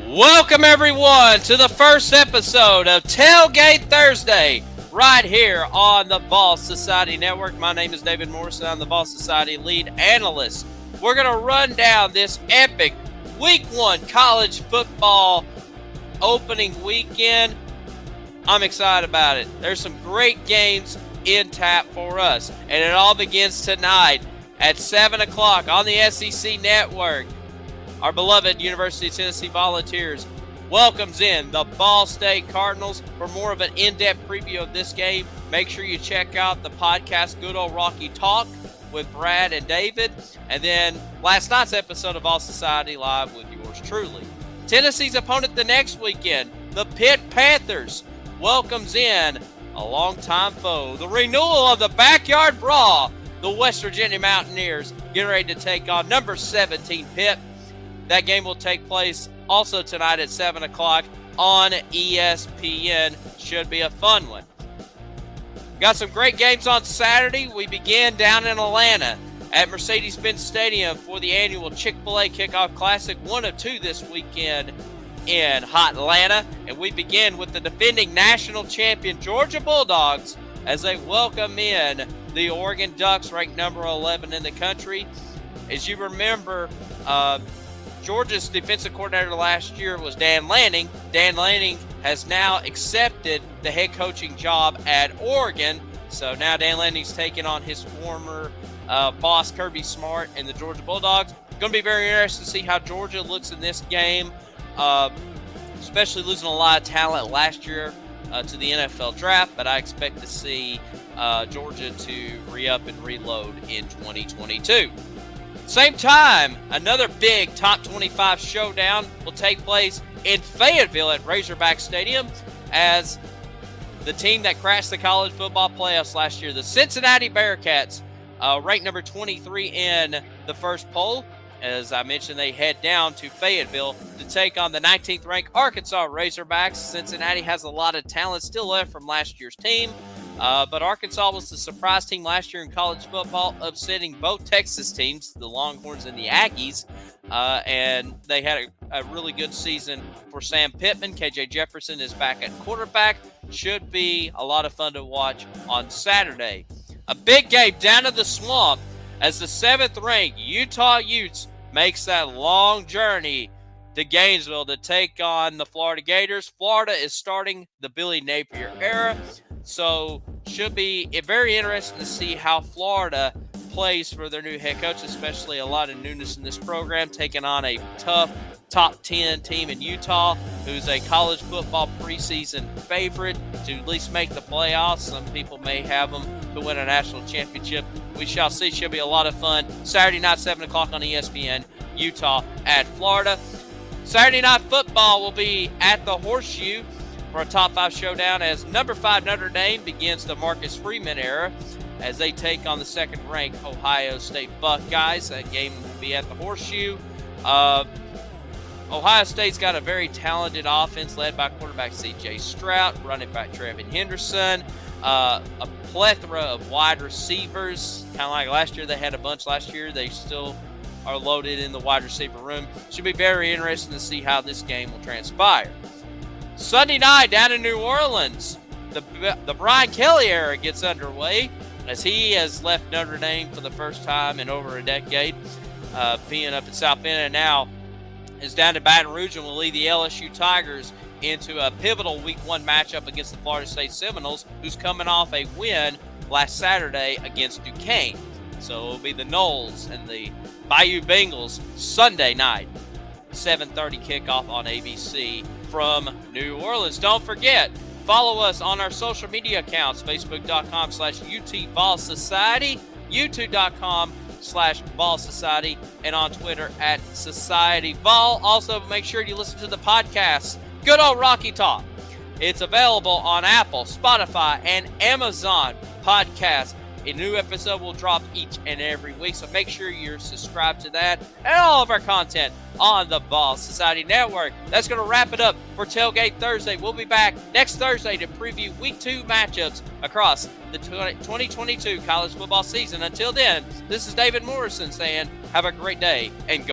Welcome everyone to the first episode of Tailgate Thursday right here on the Vol Society Network. My name is David Morrison. I'm the Vol Society lead analyst. We're going to run down this epic Week 1 college football opening weekend. I'm excited about it. There's some great games in tap for us, and it all begins tonight at 7 o'clock on the SEC Network. Our beloved University of Tennessee Volunteers welcomes in the Ball State Cardinals. For more of an in-depth preview of this game, make sure you check out the podcast Good Old Rocky Talk with Brad and David. And then last night's episode of All Society Live with yours truly. Tennessee's opponent the next weekend, the Pitt Panthers, welcomes in a longtime foe. The renewal of the Backyard Brawl, the West Virginia Mountaineers getting ready to take on number 17 Pitt. That game will take place also tonight at 7 o'clock on ESPN. Should be a fun one. Got some great games on Saturday. We begin down in Atlanta at Mercedes-Benz Stadium for the annual Chick-fil-A Kickoff Classic. 1 of 2 this weekend in hot Atlanta. And we begin with the defending national champion Georgia Bulldogs as they welcome in the Oregon Ducks, ranked number 11 in the country. As you remember, Georgia's defensive coordinator last year was Dan Lanning. Dan Lanning has now accepted the head coaching job at Oregon. So now Dan Lanning's taking on his former boss, Kirby Smart, and the Georgia Bulldogs. Going to be very interesting to see how Georgia looks in this game, especially losing a lot of talent last year to the NFL draft. But I expect to see Georgia to re-up and reload in 2022. Same time, another big top 25 showdown will take place in Fayetteville at Razorback Stadium as the team that crashed the college football playoffs last year, the Cincinnati Bearcats, ranked number 23 in the first poll. As I mentioned, they head down to Fayetteville to take on the 19th ranked Arkansas Razorbacks. Cincinnati has a lot of talent still left from last year's team. But Arkansas was the surprise team last year in college football, upsetting both Texas teams, the Longhorns and the Aggies. And they had a really good season for Sam Pittman. KJ Jefferson is back at quarterback. Should be a lot of fun to watch on Saturday. A big game down to the swamp as the 7th ranked Utah Utes makes that long journey to Gainesville to take on the Florida Gators. Florida is starting the Billy Napier era. So should be very interesting to see how Florida plays for their new head coach, especially a lot of newness in this program, taking on a tough top 10 team in Utah, who's a college football preseason favorite to at least make the playoffs. Some people may have them to win a national championship. We shall see. Should be a lot of fun. Saturday night, 7 o'clock on ESPN, Utah at Florida. Saturday night football will be at the Horseshoe for a top 5 showdown as number 5 Notre Dame begins the Marcus Freeman era as they take on the 2nd ranked Ohio State Buckeyes. That game will be at the Horseshoe. Ohio State's got a very talented offense led by quarterback C.J. Stroud, running back Trevin Henderson, a plethora of wide receivers, kind of like last year. They had a bunch last year. They still are loaded in the wide receiver room. Should be very interesting to see how this game will transpire. Sunday night down in New Orleans, the Brian Kelly era gets underway as he has left Notre Dame for the first time in over a decade, being up in South Bend, and now is down to Baton Rouge and will lead the LSU Tigers into a pivotal Week 1 matchup against the Florida State Seminoles, who's coming off a win last Saturday against Duquesne. So it will be the Noles and the Bayou Bengals Sunday night, 7:30 kickoff on ABC from New Orleans. Don't forget, follow us on our social media accounts, facebook.com/UT Society, youtube.com/Vol Society, and on Twitter @SocietyVol. Also, make sure you listen to the podcast, Good Old Rocky Talk. It's available on Apple, Spotify, and Amazon podcasts. A new episode will drop each and every week, so make sure you're subscribed to that and all of our content on the Vol Society Network. That's going to wrap it up for Tailgate Thursday. We'll be back next Thursday to preview Week 2 matchups across the 2022 college football season. Until then, this is David Morrison saying have a great day and go.